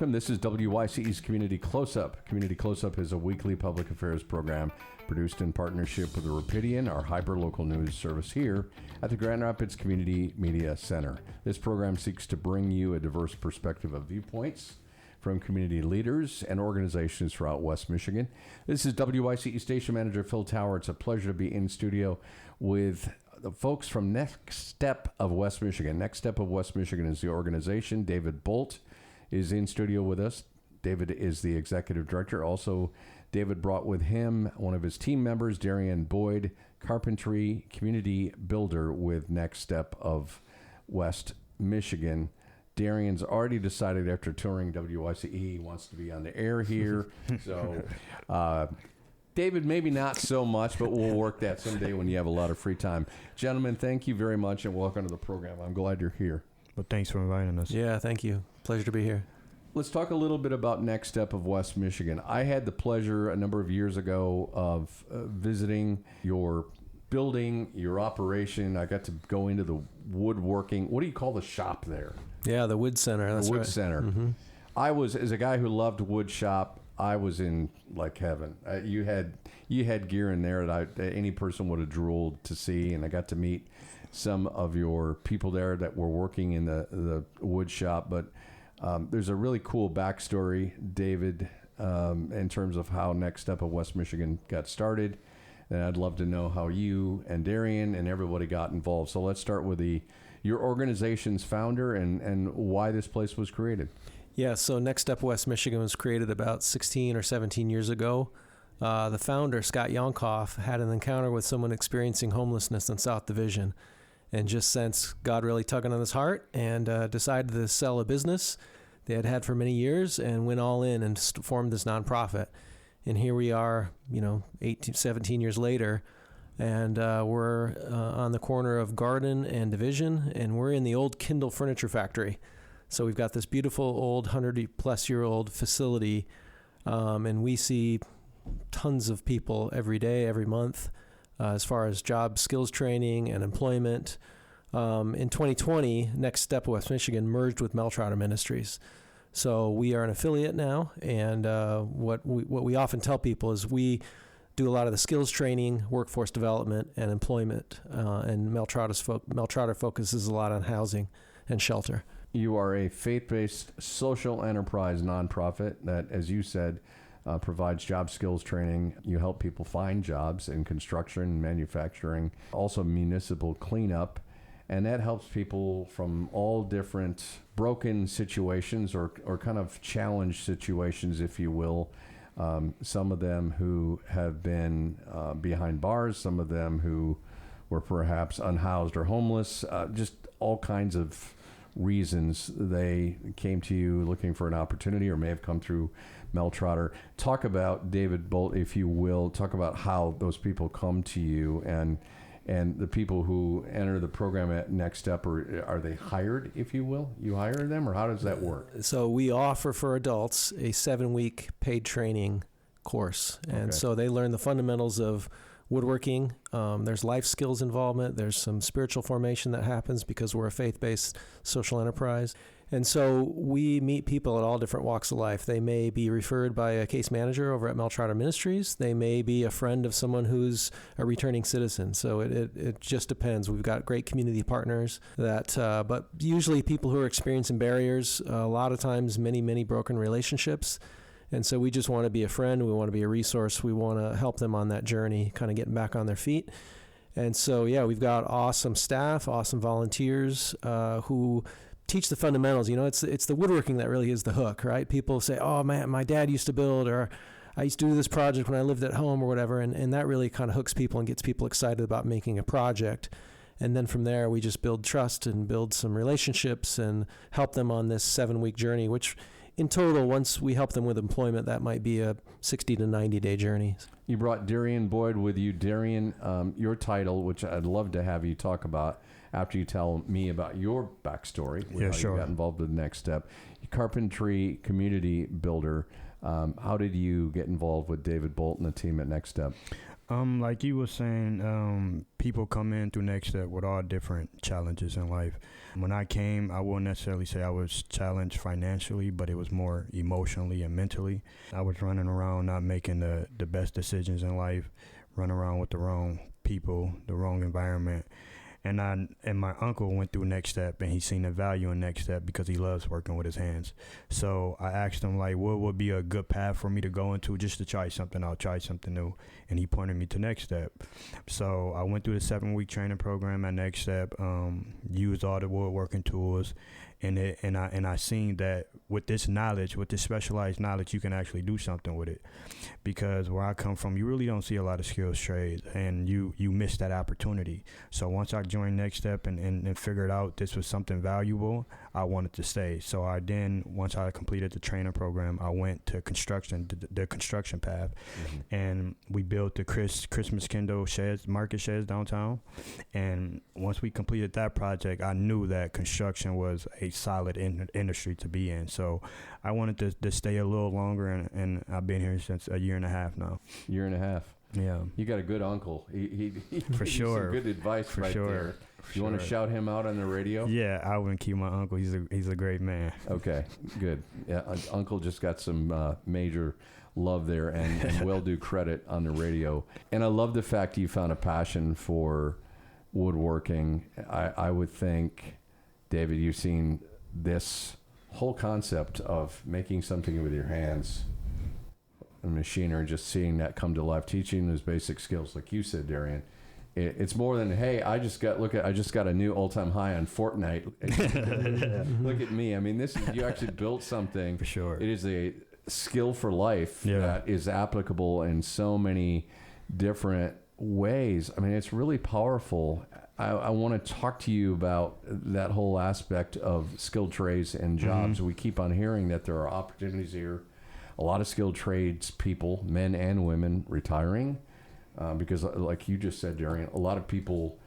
welcome. This is WYCE's Community Close-Up. Community Close-Up is a weekly public affairs program produced in partnership with the Rapidian, our hyper-local news service here at the Grand Rapids Community Media Center. This program seeks to bring you a diverse perspective of viewpoints from community leaders and organizations throughout West Michigan. This is WYCE Station Manager Phil Tower. It's a pleasure to be in studio with the folks from Next Step of West Michigan. Next Step of West Michigan is the organization. David Bult is in studio with us. David is the executive director. Also, David brought with him one of his team members, Darion Boyd, Carpentry-Community Builder with Next Step of West Michigan. Darion's already decided after touring WYCE he wants to be on the air here. So, David, maybe not so much, but we'll work that someday when you have a lot of free time. Gentlemen, thank you very much and welcome to the program. I'm glad you're here. Well, thanks for inviting us. Yeah, thank you. Pleasure to be here. Let's talk a little bit about Next Step of West Michigan. I had the pleasure a number of years ago of visiting your building, your operation. I got to go into the woodworking. What do you call the shop there? Yeah, the Wood Center. That's the Wood right. Center. Mm-hmm. I was, as a guy who loved wood shop, I was in like heaven. You had gear in there that any person would have drooled to see, and I got to meet some of your people there that were working in the wood shop. But there's a really cool backstory, David, in terms of how Next Step of West Michigan got started. And I'd love to know how you and Darion and everybody got involved. So let's start with your organization's founder and why this place was created. Yeah, so Next Step West Michigan was created about 16 or 17 years ago. The founder, Scott Yonkoff, had an encounter with someone experiencing homelessness in South Division and just sensed God really tugging on his heart and decided to sell a business they had had for many years and went all in and formed this nonprofit. And here we are, 18, 17 years later, and we're on the corner of Garden and Division, and we're in the old Kindle Furniture Factory. So we've got this beautiful old 100-plus-year-old facility, and we see tons of people every day, every month, as far as job skills training and employment. In 2020, Next Step West Michigan merged with Meltrotter Ministries. So we are an affiliate now, and what we often tell people is we do a lot of the skills training, workforce development, and employment, and Meltrotter focuses a lot on housing and shelter. You are a faith-based social enterprise nonprofit that, as you said, provides job skills training. You help people find jobs in construction, manufacturing, also municipal cleanup. And that helps people from all different broken situations or kind of challenged situations, if you will. Some of them who have been behind bars, some of them who were perhaps unhoused or homeless, just all kinds of reasons they came to you looking for an opportunity or may have come through Meltrotter. Talk about, David Bult, if you will, talk about how those people come to you and the people who enter the program at Next Step, are they hired, if you will? You hire them, or how does that work? So we offer for adults a 7-week paid training course. And so they learn the fundamentals of woodworking. There's life skills involvement. There's some spiritual formation that happens because we're a faith-based social enterprise. And so we meet people at all different walks of life. They may be referred by a case manager over at Meltrotter Ministries. They may be a friend of someone who's a returning citizen. So it just depends. We've got great community partners but usually people who are experiencing barriers, a lot of times many broken relationships. And so we just want to be a friend. We want to be a resource. We want to help them on that journey, kind of getting back on their feet. And so, we've got awesome staff, awesome volunteers who teach the fundamentals. It's the woodworking that really is the hook, right? People say, oh, man, my dad used to build, or I used to do this project when I lived at home or whatever. And that really kind of hooks people and gets people excited about making a project. And then from there, we just build trust and build some relationships and help them on this 7-week journey, which in total, once we help them with employment, that might be a 60 to 90-day journey. You brought Darion Boyd with you. Darion, your title, which I'd love to have you talk about after you tell me about your backstory, with how you got involved with the Next Step. Carpentry-Community Builder. How did you get involved with David Bult and the team at Next Step? Like you were saying, people come in through Next Step with all different challenges in life. When I came, I wouldn't necessarily say I was challenged financially, but it was more emotionally and mentally. I was running around not making the best decisions in life, running around with the wrong people, the wrong environment. And my uncle went through Next Step, and he seen the value in Next Step because he loves working with his hands. So I asked him, like, what would be a good path for me to go into just to try something out, try something new? And he pointed me to Next Step. So I went through the 7-week training program at Next Step, used all the woodworking tools, and I seen that with this knowledge, with this specialized knowledge, you can actually do something with it. Because where I come from, you really don't see a lot of skills trades, and you miss that opportunity. So once I joined Next Step and figured out this was something valuable, I wanted to stay. So once I completed the training program, I went to construction, the construction path, and we built the Christmas Kindle sheds, market sheds downtown. And once we completed that project, I knew that construction was a solid industry to be in. So I wanted to stay a little longer, and I've been here since a year and a half now. Year and a half. Yeah. You got a good uncle. He for sure. Some good advice for right sure. there. You want to shout him out on the radio? Yeah, I wouldn't keep my uncle. He's a great man. Okay, good. Yeah, Uncle just got some major love there and well-due credit on the radio. And I love the fact you found a passion for woodworking. I would think, David, you've seen this whole concept of making something with your hands, a machinery, just seeing that come to life, teaching those basic skills, like you said, Darion. It's more than, hey, I just got a new all-time high on Fortnite. Look at me. I mean, you actually built something. For sure. It is a skill for life that is applicable in so many different ways. I mean, it's really powerful. I want to talk to you about that whole aspect of skilled trades and jobs. We keep on hearing that there are opportunities here. A lot of skilled trades people, men and women, retiring. Because like you just said, Darion, a lot of people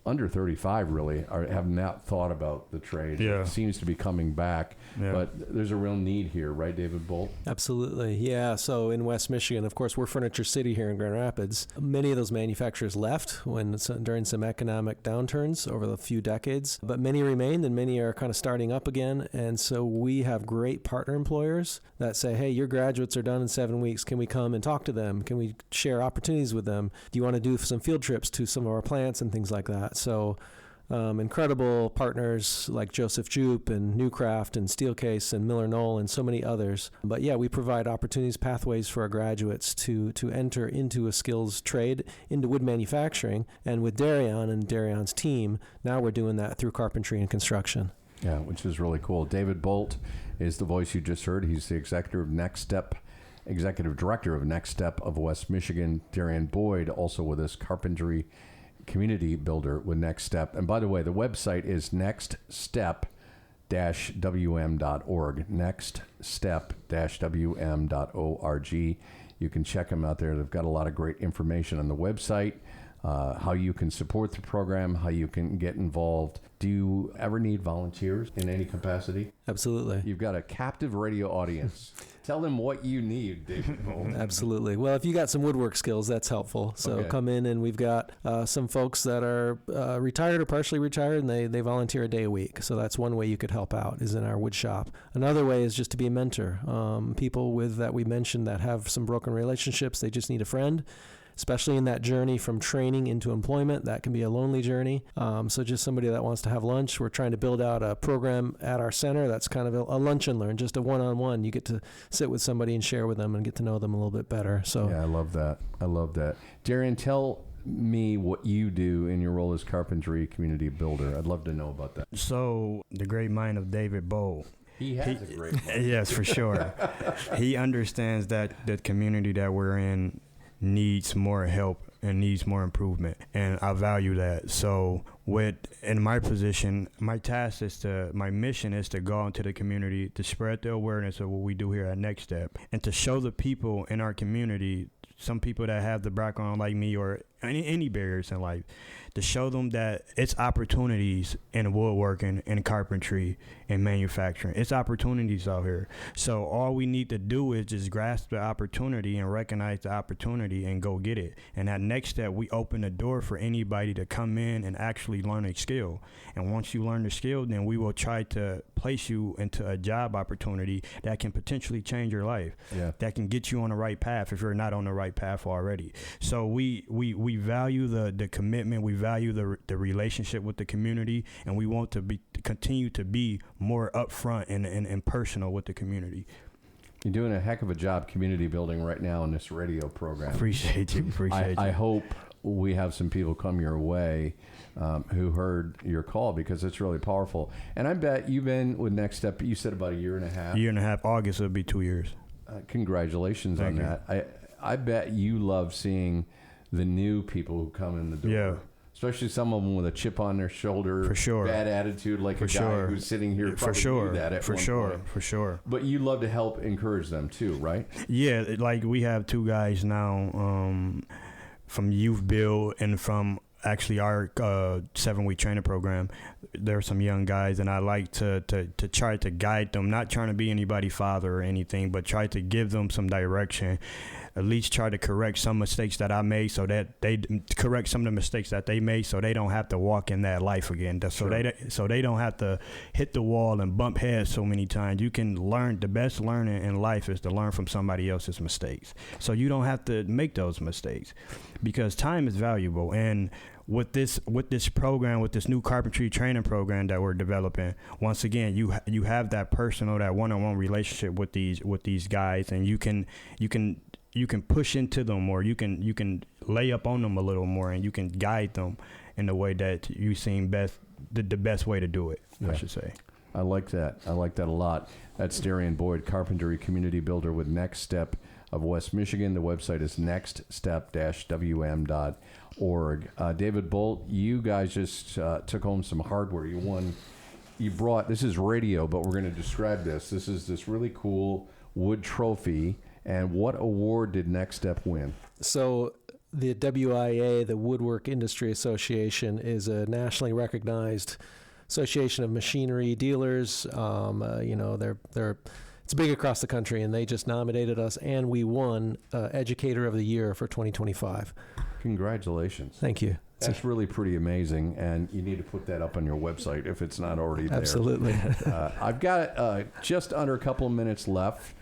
under 35 really have not thought about the trade. Yeah. It seems to be coming back, but there's a real need here, right, David Bult? Absolutely, yeah. So in West Michigan, of course, we're Furniture City here in Grand Rapids. Many of those manufacturers left during some economic downturns over the few decades, but many remained and many are kind of starting up again. And so we have great partner employers that say, hey, your graduates are done in 7 weeks. Can we come and talk to them? Can we share opportunities with them? Do you want to do some field trips to some of our plants and things like that? So incredible partners like Joseph Jupe and Newcraft and Steelcase and Miller Knoll and so many others. But yeah, we provide opportunities, pathways for our graduates to enter into a skills trade, into wood manufacturing. And with Darion and Darion's team, now we're doing that through carpentry and construction. Yeah, which is really cool. David Bult is the voice you just heard. He's the executive director of Next Step of West Michigan. Darion Boyd, also with us, Carpentry-Community Builder with Next Step. And by the way, the website is nextstep-wm.org, nextstep-wm.org. You can check them out there. They've got a lot of great information on the website, how you can support the program, how you can get involved. Do you ever need volunteers in any capacity? Absolutely. You've got a captive radio audience. Tell them what you need, David. Absolutely. Well, if you got some woodwork skills, that's helpful. So come in, and we've got some folks that are retired or partially retired, and they volunteer a day a week. So that's one way you could help out, is in our wood shop. Another way is just to be a mentor. People that we mentioned that have some broken relationships, they just need a friend. Especially in that journey from training into employment, that can be a lonely journey. So just somebody that wants to have lunch. We're trying to build out a program at our center that's kind of a lunch and learn, just a one-on-one. You get to sit with somebody and share with them and get to know them a little bit better. So yeah, I love that. Darion, tell me what you do in your role as Carpentry-Community Builder. I'd love to know about that. So the great mind of David Bult. He has a great mind. Yes, for sure. He understands that the community that we're in needs more help and needs more improvement, and I value that. So in my position, my mission is to go out into the community to spread the awareness of what we do here at Next Step, and to show the people in our community, some people that have the background like me or any barriers in life, to show them that it's opportunities in woodworking and carpentry and manufacturing. It's opportunities out here. So all we need to do is just grasp the opportunity and recognize the opportunity and go get it. And that next step, we open the door for anybody to come in and actually learn a skill. And once you learn the skill, then we will try to place you into a job opportunity that can potentially change your life, that can get you on the right path if you're not on the right path already. So we value the commitment, we value the relationship with the community, and we want to continue to be more upfront and personal with the community. You're doing a heck of a job community building right now in this radio program. Appreciate you. I hope we have some people come your way who heard your call, because it's really powerful. And I bet you've been with Next Step, you said about a year and a half. Year and a half. August will be 2 years. Congratulations on that. I bet you love seeing the new people who come in the door. Yeah. Especially some of them with a chip on their shoulder. For sure. Bad attitude, like a guy who's sitting here probably do that at one point. For sure. But you love to help encourage them too, right? Yeah, like we have 2 guys now from Youth Build and from actually our 7-week training program. There are some young guys, and I like to try to guide them, not trying to be anybody's father or anything, but try to give them some direction. At least try to correct some mistakes that I made, so that they correct some of the mistakes that they made, so they don't have to walk in that life again. So they don't have to hit the wall and bump heads so many times. You can learn. The best learning in life is to learn from somebody else's mistakes. So you don't have to make those mistakes, because time is valuable. And with this program, with this new carpentry training program that we're developing, once again, you have that personal, that one-on-one relationship with these guys, and you can push into them, or you can lay up on them a little more, and you can guide them in the way that you seem best, the best way to do it, I should say. I like that. I like that a lot. That's Darion Boyd, Carpentry-Community Builder with Next Step of West Michigan. The website is nextstep-wm.org. David Bult, you guys just took home some hardware. You brought, this is radio, but we're going to describe this. This is this really cool wood trophy. And what award did Next Step win? So the WIA, the Woodwork Industry Association, is a nationally recognized association of machinery dealers. It's big across the country, and they just nominated us, and we won Educator of the Year for 2025. Congratulations. Thank you. That's really pretty amazing, and you need to put that up on your website if it's not already there. Absolutely. I've got just under a couple of minutes left.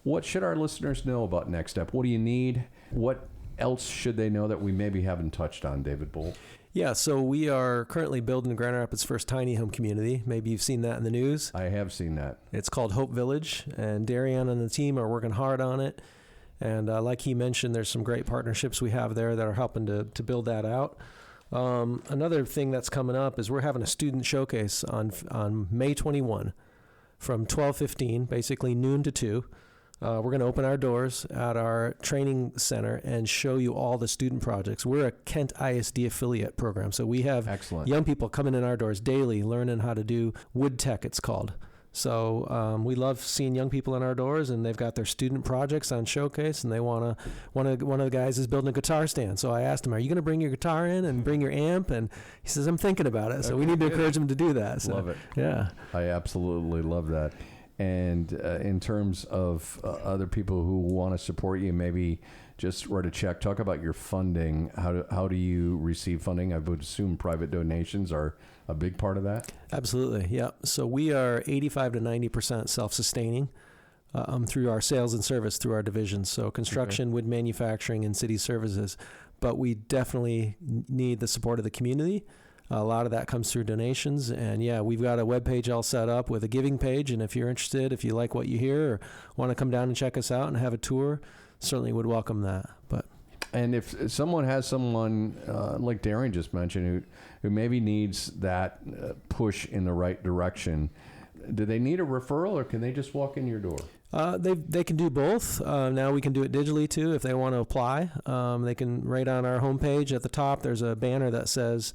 What should our listeners know about Next Step? What do you need? What else should they know that we maybe haven't touched on, David Bult? Yeah, so we are currently building Grand Rapids' first tiny home community. Maybe you've seen that in the news. I have seen that. It's called Hope Village, and Darion and the team are working hard on it. And like he mentioned, there's some great partnerships we have there that are helping to build that out. Another thing that's coming up is we're having a student showcase on May 21 from 12:15, basically noon to 2. We're going to open our doors at our training center and show you all the student projects. We're a Kent ISD affiliate program, so we have young people coming in our doors daily learning how to do wood tech, it's called. So we love seeing young people in our doors, and they've got their student projects on showcase, and they want to. One of the guys is building a guitar stand, so I asked him, "Are you going to bring your guitar in and bring your amp?" And he says, "I'm thinking about it." So we need to encourage them to do that. So, love it. Yeah, I absolutely love that. And in terms of other people who want to support you, maybe just write a check. Talk about your funding. How do you receive funding? I would assume private donations are a big part of that. Absolutely, yeah. So we are 85 to 90% self-sustaining through our sales and service through our divisions. So construction, wood manufacturing, and city services. But we definitely need the support of the community. A lot of that comes through donations, and we've got a webpage all set up with a giving page, and if you're interested, if you like what you hear or want to come down and check us out and have a tour, certainly would welcome that. And if someone has someone like Darion just mentioned who maybe needs that push in the right direction, do they need a referral, or can they just walk in your door? They can do both. Now we can do it digitally too if they want to apply. They can, right on our homepage at the top, there's a banner that says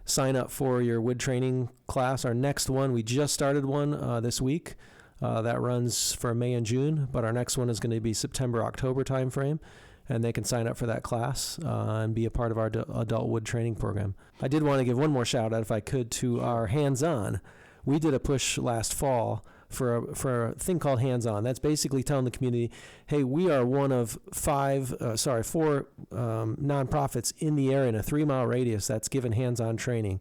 sign up for your wood training class. Our next one, we just started one this week that runs for May and June, but our next one is going to be September, October timeframe. and they can sign up for that class and be a part of our adult wood training program. I did want to give one more shout out, if I could, to our hands-on. We did a push last fall for a thing called hands-on. That's basically telling the community, hey, we are one of four nonprofits in the area in a 3-mile radius that's given hands-on training.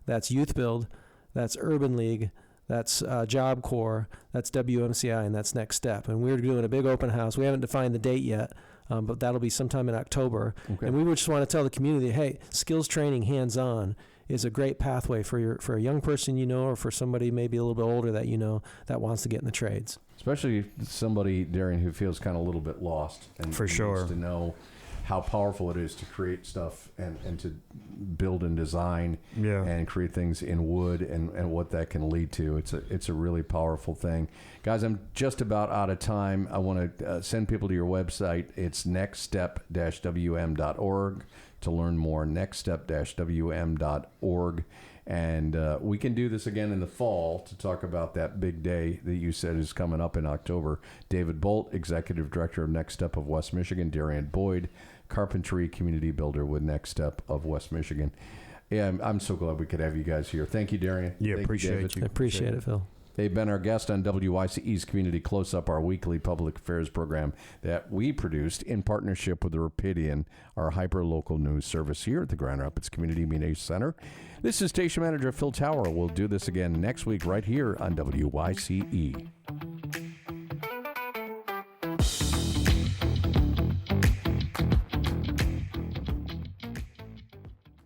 That's Youth Build, that's Urban League, that's Job Corps, that's WMCI, and that's Next Step. And we're doing a big open house. We haven't defined the date yet, but that'll be sometime in October. Okay. And we would just want to tell the community, hey, skills training hands-on is a great pathway for a young person or for somebody maybe a little bit older that that wants to get in the trades. Especially somebody, Darion, who feels kind of a little bit lost and for sure needs to know how powerful it is to create stuff and to build and design and create things in wood and what that can lead to. It's a really powerful thing. Guys, I'm just about out of time. I want to send people to your website. It's nextstep-wm.org to learn more, nextstep-wm.org. And we can do this again in the fall to talk about that big day that you said is coming up in October. David Bult, Executive Director of Next Step of West Michigan. Darion Boyd, Carpentry-Community Builder with Next Step of West Michigan. Yeah, I'm so glad we could have you guys here. Thank you, Darion. Yeah, appreciate you. I appreciate it, Phil. They've been our guest on WYCE's Community Close-Up, our weekly public affairs program that we produced in partnership with the Rapidian, our hyper-local news service here at the Grand Rapids Community Media Center. This is Station Manager Phil Tower. We'll do this again next week right here on WYCE.